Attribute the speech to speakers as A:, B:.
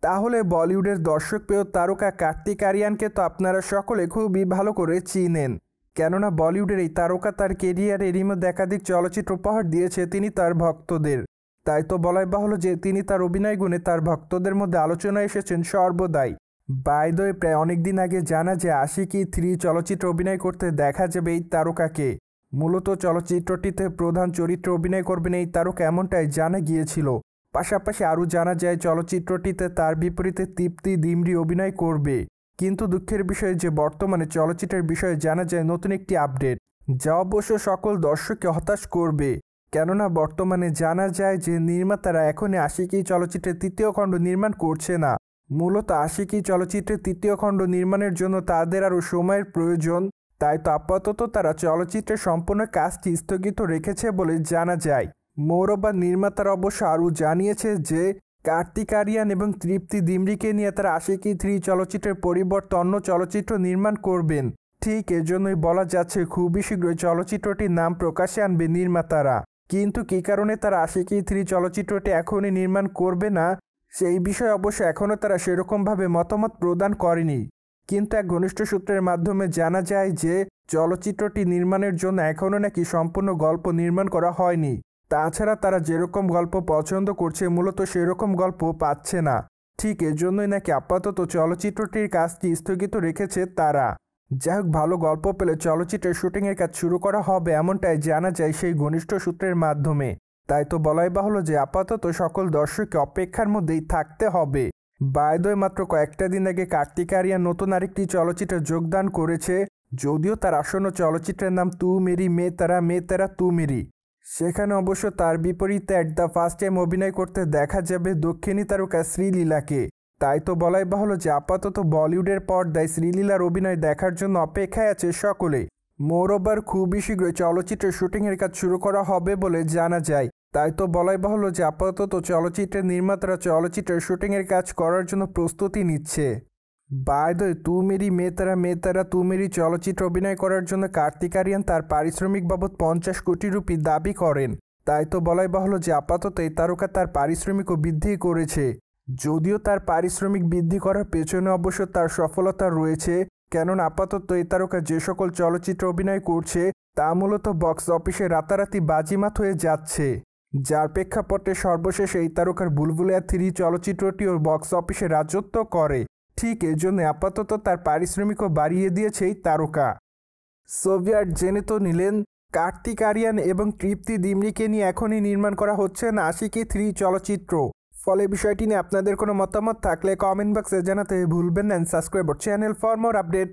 A: তাহলে বলিউডের দর্শকপ্রিয় তারকা কার্তিক আরিয়ানকে তো আপনারা সকলে খুবই ভালো করে চিনেন। কেননা বলিউডের এই তারকা তার কেরিয়ারে এরই মধ্যে একাধিক চলচ্চিত্র উপহার দিয়েছে তিনি তার ভক্তদের। তাই তো বলাই বাহুল্য যে তিনি তার অভিনয় গুণে তার ভক্তদের মধ্যে আলোচনায় এসেছেন সর্বদাই। বাই দ্য ওয়ে, প্রায় অনেকদিন আগে জানা যে আশিকি 3 চলচ্চিত্র অভিনয় করতে দেখা যাবে এই তারকাকে। মূলত চলচ্চিত্রটিতে প্রধান চরিত্রে অভিনয় করবেন এই তারকা, এমনটাই জানা গিয়েছিল। পাশাপাশি আরও জানা যায় চলচ্চিত্রটিতে তার বিপরীতে তৃপ্তি ডিমরি অভিনয় করবে। কিন্তু দুঃখের বিষয় যে বর্তমানে চলচ্চিত্রের বিষয়ে জানা যায় নতুন একটি আপডেট, যা অবশ্য সকল দর্শককে হতাশ করবে। কেননা বর্তমানে জানা যায় যে নির্মাতারা এখনই আশিকি চলচ্চিত্রের 3য় খণ্ড নির্মাণ করছে না। মূলত আশিকি চলচ্চিত্রের 3য় খণ্ড নির্মাণের জন্য তাদের আরও সময়ের প্রয়োজন। তাই তো আপাতত তারা চলচ্চিত্রের সম্পূর্ণ কাজটি স্থগিত রেখেছে বলে জানা যায়। মোরবা নির্মাতারা অবশ্য আরও জানিয়েছে যে কার্তিক আরিয়ান এবং তৃপ্তি ডিমরিকে নিয়ে তারা আশিকি 3 চলচ্চিত্রের পরিবর্তে অন্য চলচ্চিত্র নির্মাণ করবেন। ঠিক এজন্যই বলা যাচ্ছে খুবই শীঘ্রই চলচ্চিত্রটির নাম প্রকাশে আনবে নির্মাতারা। কিন্তু কী কারণে তারা আশিকি 3 চলচ্চিত্রটি এখনই নির্মাণ করবে না, সেই বিষয়ে অবশ্য এখনও তারা সেরকমভাবে মতামত প্রদান করেনি। কিন্তু এক ঘনিষ্ঠ সূত্রের মাধ্যমে জানা যায় যে চলচ্চিত্রটি নির্মাণের জন্য এখনও নাকি সম্পূর্ণ গল্প নির্মাণ করা হয়নি। তাছাড়া তারা যেরকম গল্প পছন্দ করছে মূলত সেরকম গল্প পাচ্ছে না। ঠিক এজন্যই নাকি আপাতত চলচ্চিত্রটির কাজটি স্থগিত রেখেছে তারা। যাই হোক, ভালো গল্প পেলে চলচ্চিত্রের শুটিংয়ের কাজ শুরু করা হবে, এমনটাই জানা যায় সেই ঘনিষ্ঠ সূত্রের মাধ্যমে। তাই তো বলাই বাহুল্য যে আপাতত সকল দর্শককে অপেক্ষার মধ্যেই থাকতে হবে। বাই দ্য ওয়ে, মাত্র কয়েকটা দিন আগে কার্তিক আরিয়ান নতুন আরেকটি চলচ্চিত্রে যোগদান করেছে। যদিও তার আসন্ন চলচ্চিত্রের নাম তু মেরি মে তেরা তু মেরি। সেখানে অবশ্য তার বিপরীতে অ্যাট দ্য ফার্স্ট টাইম অভিনয় করতে দেখা যাবে দক্ষিণী তারকা শ্রীলীলাকে। তাই তো বলাই বাহুল্য যে আপাতত বলিউডের পর্দায় শ্রীলীলার অভিনয় দেখার জন্য অপেক্ষায় আছে সকলে। মোরওভার খুবই শীঘ্রই চলচ্চিত্রের শুটিংয়ের কাজ শুরু করা হবে বলে জানা যায়। তাই তো বলাই বাহুল্য যে আপাতত চলচ্চিত্রের নির্মাতারা চলচ্চিত্রের শুটিংয়ের কাজ করার জন্য প্রস্তুতি নিচ্ছে। বাই দ্য ওয়ে, তু মেরি মে তেরা তু মেরি চলচ্চিত্র অভিনয় করার জন্য কার্তিক আরিয়ান তার পারিশ্রমিক বাবদ 50 কোটি রুপি দাবি করেন। তাই তো বলাই বাহুল্য যে আপাতত এই তারকা তার পারিশ্রমিকও বৃদ্ধি করেছে। যদিও তার পারিশ্রমিক বৃদ্ধি করার পেছনে অবশ্য তার সফলতা রয়েছে, কেননা আপাতত এই তারকা যে সকল চলচ্চিত্র অভিনয় করছে তা মূলত বক্স অফিসে রাতারাতি বাজিমাত হয়ে যাচ্ছে। যার প্রেক্ষাপটে সর্বশেষ এই তারকার বুলবুলিয়া 3 চলচ্চিত্রটিও বক্স অফিসে রাজত্ব করে। ঠিক এজন্য আপাতত তার পারিশ্রমিকও বাড়িয়ে দিয়েছে এই তারকা। সোভিয়েট জেনে তো নিলেন কার্তিক আরিয়ান এবং তৃপ্তি ডিমরিকে নিয়ে এখনই নির্মাণ করা হচ্ছে না আশিকি 3 চলচ্চিত্র। ফলে বিষয়টি নিয়ে আপনাদের কোনো মতামত থাকলে কমেন্ট বক্সে জানাতে ভুলবেন না। Subscribe channel for more update.